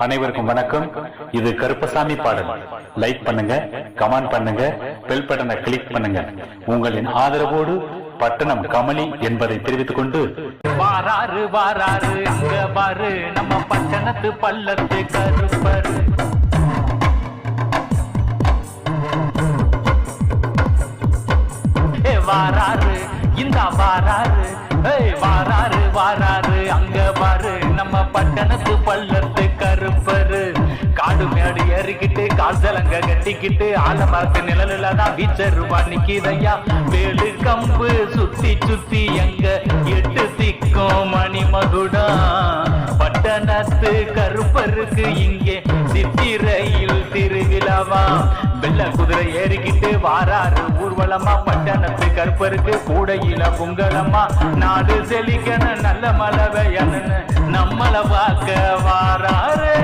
அனைவருக்கும் வணக்கம். இது கருப்பசாமி பாடல். லைக் பண்ணுங்க, கமெண்ட் பண்ணுங்க, பெல் பட்டனை கிளிக் பண்ணுங்க. உங்களின் ஆதரவோடு பட்டணம் கமலி என்பதை தெரிவித்துக் கொண்டு வாராரு வாராரு அங்க பாரு நம்ம பட்டணத்து பள்ளத்து கருப்பரு. வாராரு இந்த வாராரு வாராரு வாராரு அங்க பாரு நம்ம பட்டணத்து பள்ளத்து கருப்பரு. காடு மேடு ஏறிக்கிட்டு கால்சலங்க கட்டிக்கிட்டு ஆலமரத்து நிழலுலதான் வீச்சருவா நிக்கிதையா. வேலு கம்பு சுத்தி சுத்தி எங்க எட்டு திக்கும் மணிமகுடா. பட்டணத்து கருப்பருக்கு இங்கே சித்திரையில் திருவிழாவா. வெள்ள குதிரை ஏறிக்கிட்டு வாராரு ஊர்வலமா. பட்டணத்து கருப்பருக்கு கூடையில பொங்கலமா. நாடு செழிக்கணும் நல்ல மழை பெய்யணும்னு நம்மள பார்க்க வாராரு.